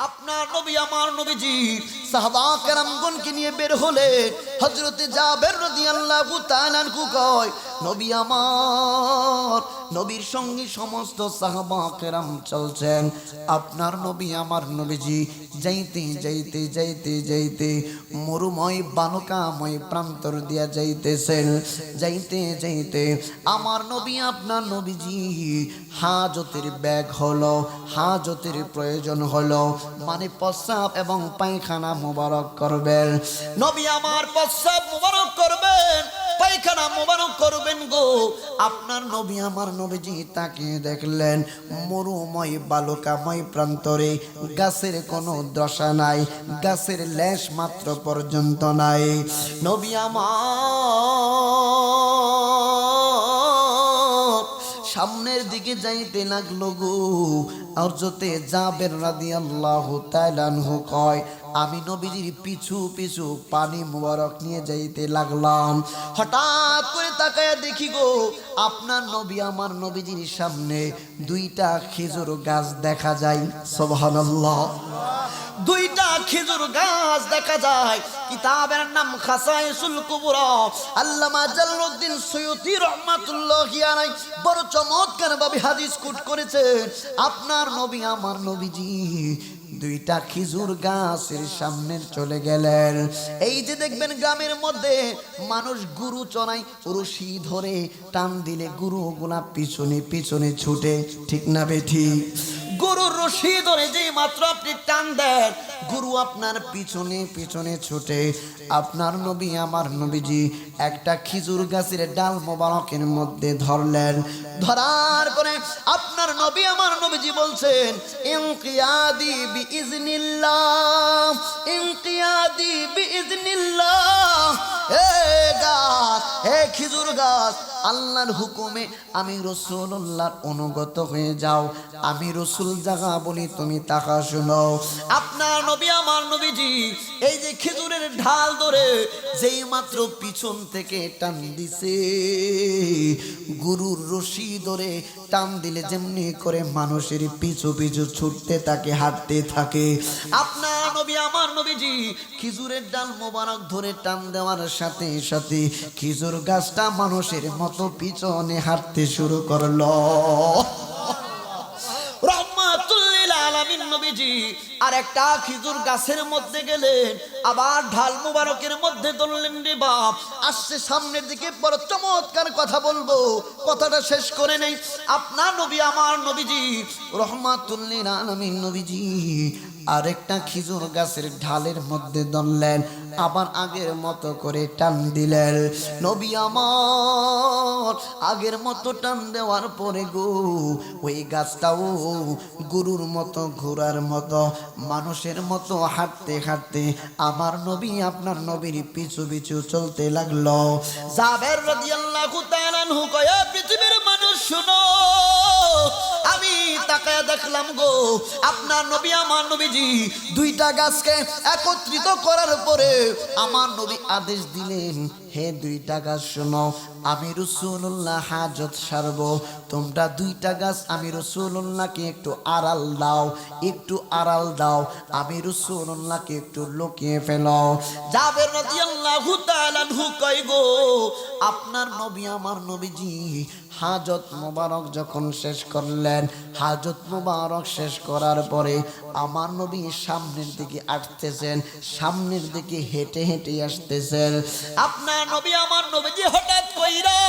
আপনার নবী আমার নবীজি সাহাবা কেরামগণকে নিয়ে বের হলেন। হযরতে জাবের রাদিয়াল্লাহু তাআলা আনহু কয়, নবী আমার নবীর সঙ্গে সমস্ত সাহাবা কেরাম চলছেন। আপনার নবী আমার নবীজি যাইতে যাইতে যাইতে যাইতে মরুময় বালুকাময় প্রান্তর দিয়া যাইতেছেন। যাইতে যাইতে আমার নবী আপনার নবীজি হাজতের ব্যাগ হলো, হাজতের প্রয়োজন হলো, মানে প্রস্রাব এবং পায়খানা মোবারক করবেন। নবী আমার প্রস্রাব মোবারক করবেন, পায়খানা মোবারক করবেন গো। আপনার নবী আমার নবীজি তাকে দেখলেন মরুময় বালুকাময় প্রান্তরে গাছের কোনো দশা নাই, গাছের লেশ মাত্র পর্যন্ত নাই। নবী আমার সামনের দিকে যাইতে লাগলো গো। হযরতে জাবের রাদিয়াল্লাহু তাআলা আনহু কয়, আমি নবীজির পিছু পিছু পানি মুবারক নিয়ে যাইতে লাগলাম। হঠাৎ করে তাকায় দেখি গো, আপনার নবী আমার নবীজির সামনে দুইটা খেজুর গাছ দেখা যায়। সুবহানাল্লাহ, দুইটা খেজুর গাছ দেখা যায়। কিতাবের নাম খাসায়েসুল কুবরা। আল্লামা জালালউদ্দিন সুয়ুতী রাহমাতুল্লাহি আলাইহি বড় চমৎকার ভাবে হাদিস কোট করেছেন। আপনার নবী আমার নবীজি দুইটা খেজুর গাছের সামনে চলে গেলেন। এই যে দেখবেন গ্রামের মধ্যে মানুষ গরু চড়ায়, রশি ধরে টান দিলে গরুগুলা পিছনে পিছনে ছুটে, ঠিক না বেঠিক? গরুর রশি ধরে যে মাত্র আপনি টান দেন, গরু আপনার পিছনে পিছনে ছুটে। আপনার নবী আমার নবীজি একটা খেজুর গাছের ডাল মোবারকের মধ্যে ধরলেন। ধরার পরে আপনার নবী আমার নবীজি বলছেন, ইনকিয়াদি বিইজনিল্লাহ, ইনকিয়াদি বিইজনিল্লাহ। হে গাছ, হে খেজুর গাছ, আল্লাহর হুকুমে আমি রাসূলুল্লাহর অনুগত হয়ে যাও। আমি রাসূল জাগা বলি, তুমি তাকা শোনো। আপনার নবী আমার নবীজি এই যে খেজুরের ঢাল ধরে যেই মাত্র পিছন থেকে টান দিছে, গরুর রশি ধরে টান দিলে যেমনি করে মানুষের পিছু পিছু ছুটতে থাকে, হাঁটতে থাকে। আপনার নবী আমার নবীজি খেজুরের ডাল মোবারক ধরে টান দেওয়ার সাথে সাথে খেজুর গাছটা মানুষের মতো পিছনে হাঁটতে শুরু করলো। রহমাতুল্লিল আলামিন নবীজি আর একটা খেজুর গাছের মধ্যে গেলেন, আবার ঢাল মুবারকের মধ্যে ধরলেন। রে বাপ, আসছে সামনের দিকে, বড় চমৎকার কথা বলবো, কথাটা শেষ করে নেই। আপনার নবী আমার নবীজি রহমাতুল্লিল আলামিন নবীজি আরেকটা খেজুর গাছের ঢালের মধ্যে ধরলেন, আবার আগের মতো করে টান দিলেন। নবী আমার আগের মতো টান দেওয়ার পরে গো, ওই গাছটাও গরুর মতো, ঘোড়ার মতো, মানুষের মতো হাঁটতে হাঁটতে আমার নবী আপনার নবীর পিছু পিছু চলতে লাগলো। জাবের রাদিয়াল্লাহু তাআলা আনহু কয়, পৃথিবীর মানুষ শুনো, আমি তাকায়া দেখলাম গো, আপনার নবী আমার নবীজি দুইটা গাছকে একত্রিত করার পরে আমার নবী আদেশ দিলেন, হে দুইটা গাছ শোনো, আমি রাসূলুল্লাহ হাজত সারবো, তোমরা দুইটা গাছ আমি রাসূলুল্লাহকে একটু আড়াল দাও, একটু আড়াল দাও, আমি রাসূলুল্লাহকে একটু লুকিয়ে ফেলো। জাবের রাদিয়াল্লাহু তাআলা আনহু কয় গো, আপনার নবী আমার নবীজি হাজত মোবারক যখন শেষ করলেন, হাজত মোবারক শেষ করার পরে আমার নবী সামনের দিকে আসতেছেন, সামনের দিকে হেঁটে হেঁটে আসতেছেন। আপনার নবী আমার নবীজি হঠাৎ কইরা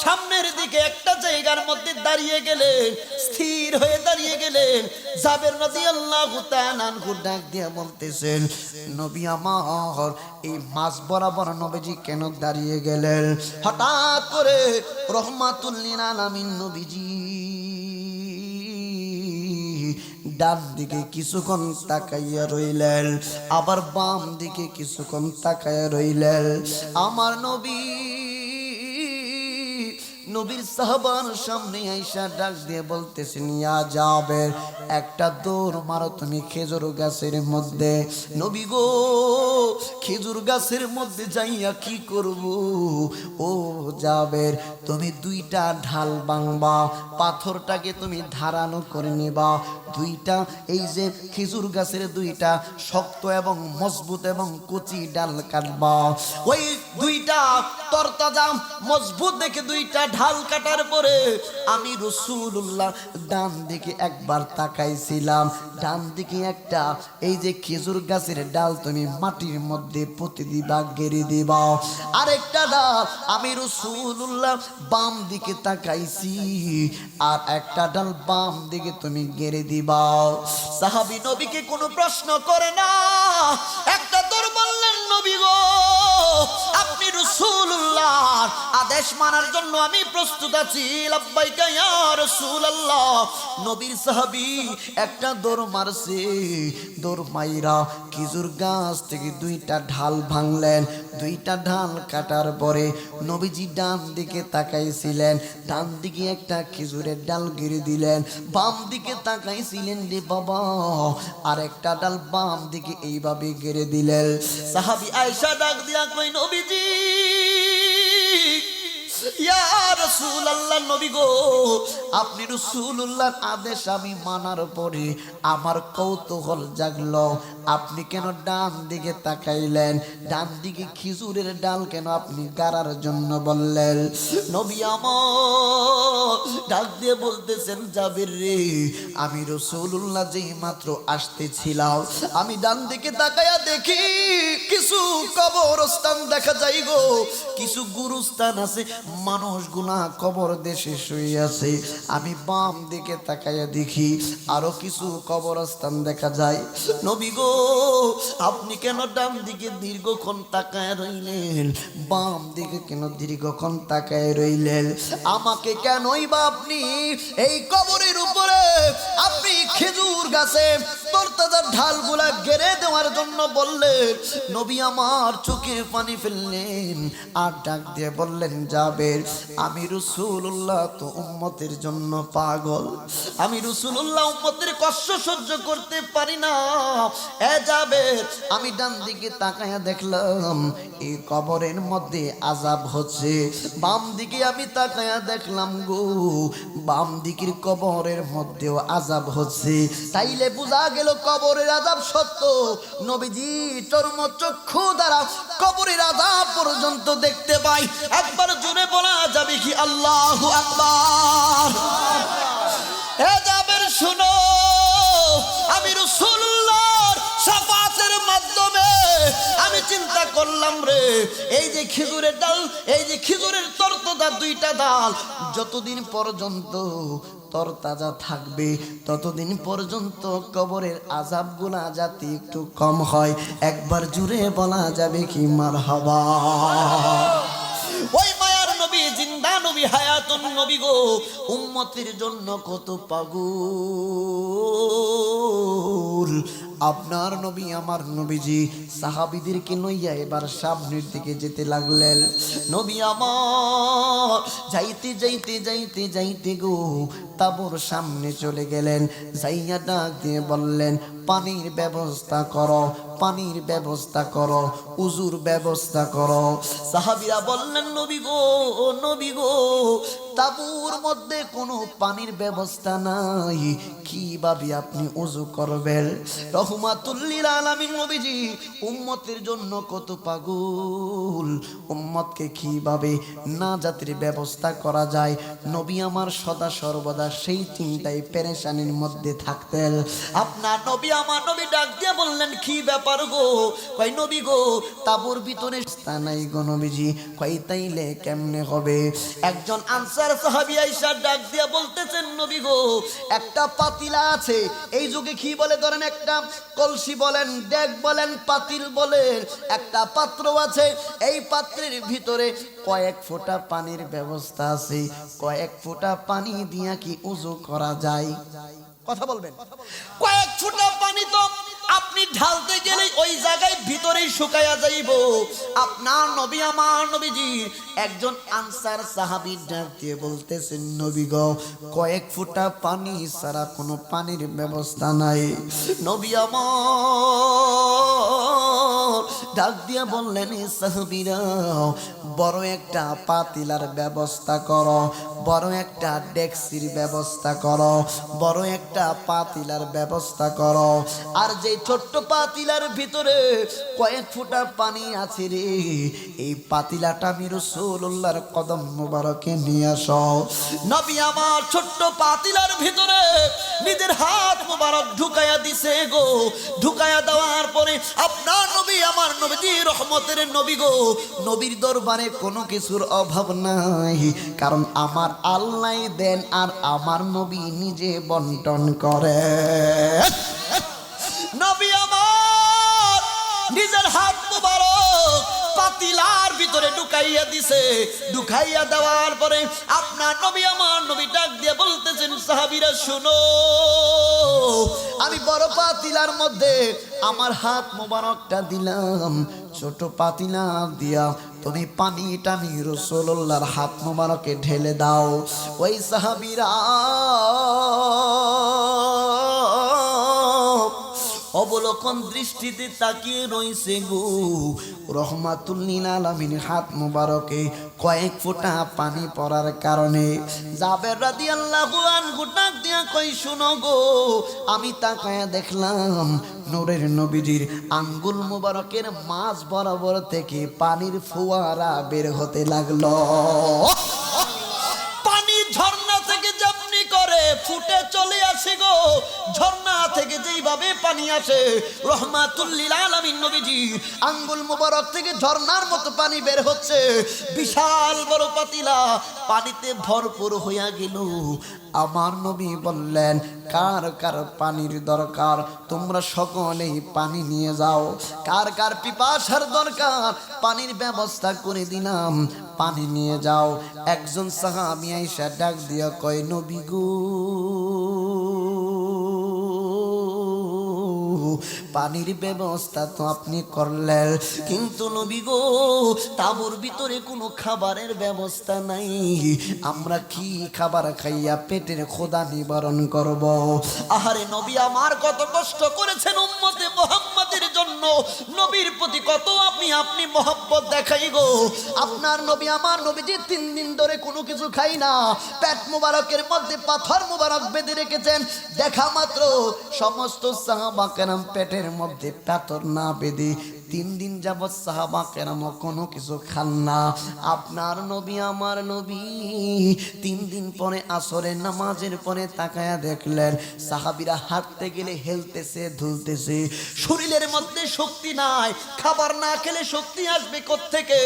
সামনের দিকে একটা জায়গার মধ্যে দাঁড়িয়ে গেলেন, স্থির হয়ে দাঁড়িয়ে গেলেন। জাবের রাদিয়াল্লাহু তাআলা আনহু ডাক দিয়ে বলতেছেন, নবী আমার এই মাঝ বরাবর নবীজি কেন দাঁড়িয়ে গেলেন? হঠাৎ করে রহমাতুল্লিল আলামিন নবীজি ডান দিকে কিছুক্ষণ তাকাইয়া রইলেন, আবার বাম দিকে কিছুক্ষণ তাকাইয়া রইলেন। আমার নবী নবীর সাহাবার সামনে আইসা ডাক দিয়ে বলতেছেন, ইয়া জাবের, একটা দৌড় মারো তুমি খেজুর গাছের মধ্যে। নবী গো, খেজুর গাছের মধ্যে যাইয়া কি করব? ও জাবের, তুমি দুইটা ঢাল ভাঙবা, পাথরটাকে তুমি ধারানো করে নিবা, দুইটা এই যে খেজুর গাছের দুইটা শক্ত এবং মজবুত এবং কচি ডাল কাটবা। ওই দুইটা তরতাজা মজবুত দেখে দুইটা ঢাল কাটার পরে আমি রাসূলুল্লাহ ডান দিকে একবার তাকাইছিলাম, ডান দিকে একটা এই যে খেজুর গাছের ডাল তুমি মাটির মধ্যে পুঁতে দিবা, গেড়ে দিবা। আরেকটা ডাল আমি রাসূলুল্লাহ বাম দিকে তাকাইছি, আর একটা ডাল বাম দিকে তুমি গেড়ে দিবা। সাহাবী নবীকে কোনো প্রশ্ন করে না, একটা দৌড় বললেন, নবী গো, আপনি রাসূলুল্লাহর আদেশ মানার জন্য আমি প্রস্তুত আছি, লাব্বাইকা ইয়া রাসূলুল্লাহ। নবীর সাহাবী একটা দৌড় মারছে, দৌড় মাইরা খেজুর গাছ থেকে দুইটা ঢাল ভাঙলেন। দুইটা ঢাল কাটার পরে নবীজি ডান দিকে তাকাইছিলেন, ডান দিকে একটা খেজুরের ডাল গেড়ে দিলেন, বাম দিকে তাকাইছিলেন রে বাবা, আর একটা ডাল বাম দিকে এইভাবে গেড়ে দিলেন। সাহাবী আয়েশা ডাক দিয়া কই, নবীজি, ইয়া রাসূলুল্লাহ, নবী গো, আপনি রাসূলুল্লাহর আদেশ আমি মানার পরে আমার কৌতূহল জাগলো, আপনি কেন ডান দিকে তাকাইলেন? ডান দিকে খেজুরের ডাল কেন আপনি গাড়ার জন্য বললেন? নবী আমার ডাক দিয়ে বলতেছেন, জাবির রে, আমি রাসূলুল্লাহ যেই মাত্র আসতেছিলাম, আমি ডান দিকে তাকায়া দেখি কিছু কবরস্থান দেখা যায় গো, কিছু গুরুস্থান আছে, মানুষগুলা কবর দেশে শুয়ে আছে। আমি বাম দিকে তাকায়া দেখি আরো কিছু কবরস্থান দেখা যায়। নবী গো, আপনি কেন ডান দিকে দীর্ঘক্ষণ তাকায় রইলেন, বাম দিকে কেন দীর্ঘক্ষণ তাকায় রইলেন? আমাকে কেনই বা আপনি এই কবরের উপরে আপনি খেজুর গাছে তরতাজা ঢালগুলা গেড়ে দেওয়ার জন্য বললেন? নবী আমার চোখে পানি ফেললেন আর ডাক দিয়ে বললেন, জাবের, আমি রাসূলুল্লাহ তো উম্মতের জন্য পাগল, আমি রাসূলুল্লাহ উম্মতের কষ্ট সহ্য করতে পারি না। এ জাবের, আমি ডান দিকে তাকায়া দেখলাম এই কবরের মধ্যে আযাব হচ্ছে, বাম দিকে আমি তাকায়া দেখলাম গো, বাম দিকের কবরের মধ্যেও আযাব হচ্ছে। তাইলে বুঝা গেল কবরের আযাব সত্য। নবীজি চর্মচক্ষু দ্বারা কবরের আযাব পর্যন্ত দেখতে পাই। একবার জোরে বলা যাবে কি আল্লাহু আকবার? এ জাবের শুনো, আমি রাসূলুল্লাহর শাফাআতের মাধ্যমে আমি চিন্তা করলাম রে, এই যে খেজুরের ডাল, এই যে খেজুরের তরতাজা দুইটা ডাল যতদিন পর্যন্ত তরতাজা থাকবে ততদিন পর্যন্ত কবরের আযাবগুলা যাতে একটু কম হয়। একবার জুড়ে বলা যাবে কি মারহাবা? ওই মায়ার নবী, জিন্দা নবী, হায়াতুন নবী গো, উম্মতের জন্য কত পাগল। আপনার নবী, আমার নবীজি সাহাবীদেরকে লইয়া এবার সামনের দিকে যেতে লাগলেন। নবী আমার যাইতে যাইতে যাইতে যাইতে গো তাবুর সামনে চলে গেলেন, যাইয়া ডাক দিয়ে বললেন, পানির ব্যবস্থা করো, পানির ব্যবস্থা করো, উজুর ব্যবস্থা করো। সাহাবীরা বললেন, নবী গো, নবী গো, তাবুর মধ্যে কোনো পানির ব্যবস্থা নাই, কিভাবে আপনি উজু করবেন? রহমাতুল লিল আলামিন নবীজি উম্মতের জন্য কত পাগল, উম্মতকে কিভাবে নাজাতের ব্যবস্থা করা যায় নবী আমার সদা সর্বদা সেই চিন্তায় পেরেশানির মধ্যে থাকতেন। আপনার নবী, আমার নবী ডাক দিয়ে বললেন, কি ব্যাপার গো? কই নবী গো, তাবুর ভিতরে স্থান নাই গো নবীজি। কই তাইলে কেমনে হবে? একজন আনসার সাহাবী আয়েশা ডাক দিয়ে বলতেছেন, নবী গো, একটা পাতিলা আছে, এই যুগে কি বলে ধরেন একটা কলসি বলেন, ডেক বলেন, পাতিল বলেন, একটা পাত্র আছে, এই পাত্রের ভিতরে কয়েক ফোঁটা পানির ব্যবস্থা আছে, কয়েক ফোঁটা পানি দিয়া কি উজু করা যায়? কথা বলবেন। কয়েক ফোঁটা পানি তো আপনি ঢালতে গেলেই ওই জায়গায় ভিতরেই শুকায়া যাইব। আপনার নবী আমার নবীজি একজন আনসার সাহাবী ডাক দিয়ে বলতেছেন, নবী গো, কয়েক ফোঁটা পানি ছাড়া কোনো পানির ব্যবস্থা নাই। নবী আমার ডাক দিয়া বললেন, সাহাবীরা বড় একটা পাতিলার ব্যবস্থা করো, বড় একটা ডেক্সির ব্যবস্থা করো, বড় একটা পাতিলার ব্যবস্থা করো। আর যে ছোট্ট পাতিলার ভিতরে কয়েক ফোঁটা পানি আছে রে, এই পাতিলাটা আমি রাসূলুল্লাহর কদম মোবারকে নিয়ে আসো। নবী আমার ছোট্ট পাতিলার ভিতরে নিজের হাত মোবারক ঢুকায়া দিছে গো। ঢুকায়া দেওয়ার পরে আপনার নবী আমার নবীজি রহমতের নবী গো, নবীর দরবারে কোনো কিছুর অভাব নাই, কারণ আমার আল্লাহ দেন আর আমার নবী নিজে বন্টন করে। নবী আমার নিজের হাত মোবারক পাতিলার ভিতরে ঢুকাইয়া দিছে। ঢুকাইয়া দেওয়ার পরে আপনার নবী আমার নবী ডাক দিয়ে বলতেছেন, সাহাবীরা শুনো, আমি বড় পাতিলার মধ্যে আমার হাত মোবারকটা দিলাম, ছোট পাতিলা দিয়া তুমি পানিটা আমি রাসূলুল্লাহর হাত মোবারকে ঢেলে দাও। ওই সাহাবীরা অবলোকন দৃষ্টিতে তাকিয়ে রইছে গো। রহমাতুল লিল আলামিন হাত মোবারকে কয়েক ফোঁটা পানি পড়ার কারণে জাবের রাদিয়াল্লাহু আনহু ডাক দিয়া কই, শুনো গো, আমি তাকায়া দেখলাম নূরের নবীজির আঙ্গুল মোবারকের মাঝ বরাবর থেকে পানির ফোয়ারা বের হতে লাগলো। পানি ঝর্ণা থেকে যেমনি করে ফুটে চলে আসে গো, ঝর্ণা থেকে যেইভাবে পানি আসে, রহমাতুল লিল আলামিন নবীজি আঙ্গুল মোবারক থেকে ঝর্ণার মতো পানি বের হচ্ছে। বিশাল বড় পাতিলা পানিতে ভরপুর হইয়া গেল। আমার নবী বললেন, কার কার পানির দরকার তোমরা সকলেই পানি নিয়ে যাও। কার কার পিপাসার দরকার পানির ব্যবস্থা করে দিলাম, পানি নিয়ে যাও। একজন সাহাবী আয়েশা ডাক দিয়া কয়, নবী গো, পানির ব্যবস্থা তো আপনি করলেন, কিন্তু নবী গো, তাঁবুর ভিতরে কোনো খাবারের ব্যবস্থা নাই, আমরা কি খাবার খাইয়া পেটের ক্ষুধা নিবারণ করব? আহারে নবী আমার কত কষ্ট করেছেন উম্মতে মুহাম্মাদের জন্য, নবীর প্রতি কত আপনি মহব্বত দেখাই গো। আপনার নবী আমার নবীজি 3 দিন ধরে কোনো কিছু খাই না, পেট মুবারকের মধ্যে পাথর মুবারক বেঁধে রেখেছেন। দেখা মাত্র সমস্ত সাহাবা কেরাম পেটের মধ্যে পাথর না বেঁধে 3 দিন যাবৎ সাহাবা কেরাম কোনো কিছু খান না। আপনার নবী আমার নবী 3 দিন পরে আসরের নামাজের পরে তাকায়া দেখলেন সাহাবীরা হাঁটতে গেলে হেলতেছে, ধুলতেছে, শরীরের মধ্যে শক্তি নাই, খাবার না খেলে শক্তি আসবে কোত্থেকে?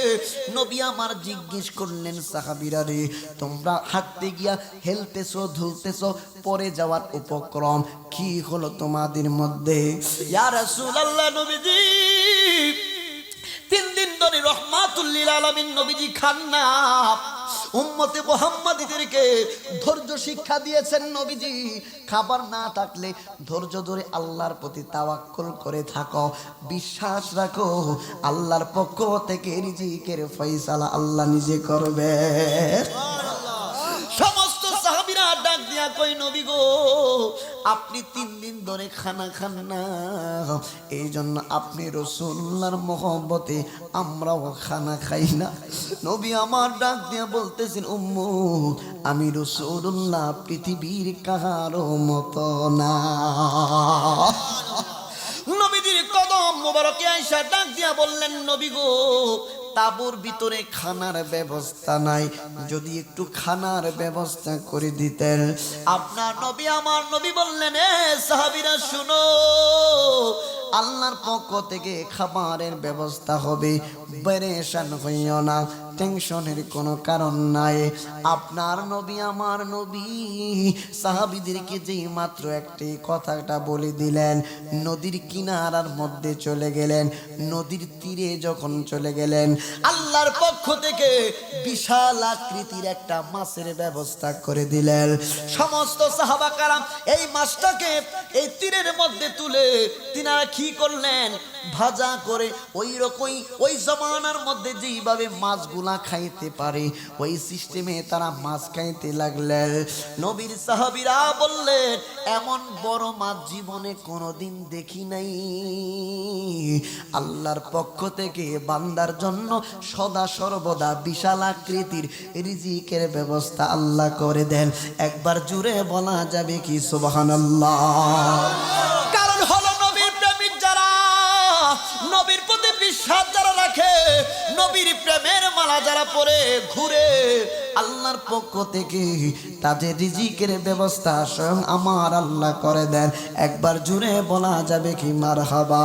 নবী আমার জিজ্ঞেস করলেন, সাহাবীরা রে, তোমরা হাঁটতে গিয়া হেলতেছো, ধুলতেছো, পরে যাওয়ার উপক্রম কি হলো তোমাদের মধ্যে? ইয়া রাসূলুল্লাহ, নবীজি 3 দিন ধরে রহমাতুল লিল আলামিন নবীজি খান না। উম্মতে মুহাম্মাদীদেরকে ধৈর্য শিক্ষা দিয়েছেন নবীজি, খাবার না থাকলে ধৈর্য ধরে আল্লাহর প্রতি তাওয়াক্কুল করে থাকো, বিশ্বাস রাখো, আল্লাহর পক্ষ থেকে রিজিকের ফয়সালা আল্লাহ নিজে করবে। সমস্ত সাহাবীরা ডাক দিয়া কই, নবী গো, আপনি 3 দিন ধরে খানা খান না, এই জন্য আপনি রাসূলুল্লাহর মহব্বতে আমরাও খানা খাই না। নবী আমার ডাক দিয়া বলতেছেন, উম্মত, আমি রাসূলুল্লাহ পৃথিবীর কারো মতো না। নবীজির কদম মোবারকে আয়েশা ডাক দিয়া বললেন, নবী গো, তাঁবুর ভিতরে খানার ব্যবস্থা নাই, যদি একটু খানার ব্যবস্থা করে দিতেন। আপনার নবী আমার নবী বললেন, এ সাহাবীরা শুনো, আল্লাহর পক্ষ থেকে খাবারের ব্যবস্থা হবে, পেরেশান হইও না, টেনশনের কোনো কারণ নাই। আপনার নবী আমার নবী সাহাবীদেরকে যেই মাত্র একটি কথাটা বলে দিলেন, নদীর কিনারার মধ্যে চলে গেলেন। নদীর তীরে যখন চলে গেলেন, আল্লাহর পক্ষ থেকে বিশাল আকৃতির একটা মাছের ব্যবস্থা করে দিলেন। সমস্ত সাহাবা কারাম এই মাছটাকে এই তীরের মধ্যে তুলে তিনারা কি করলেন, ভাজা করে ওই রকমই ওই জমানার মধ্যে যেইভাবে মাছগুলা খাইতে পারে ওই সিস্টেমে তারা মাছ খাইতে লাগলেন। নবীর সাহাবীরা বললেন, এমন বড় মাছ জীবনে কোনোদিন দেখি নাই। আল্লাহর পক্ষ থেকে বান্দার জন্য সদা সর্বদা বিশাল আকৃতির রিজিকের ব্যবস্থা আল্লাহ করে দেন। একবার জুড়ে বলা যাবে কি সুবহানাল্লাহ? কারণ হলো নবীর প্রেমিক যারা, নবীর প্রতি বিশ্বাস যারা রাখে, নবীর প্রেমের মালা যারা পরে ঘুরে, আল্লাহর পক্ষ থেকে তাদের রিজিকের ব্যবস্থা স্বয়ং আমার আল্লাহ করে দেন। একবার জুড়ে বলা যাবে কি মারহাবা?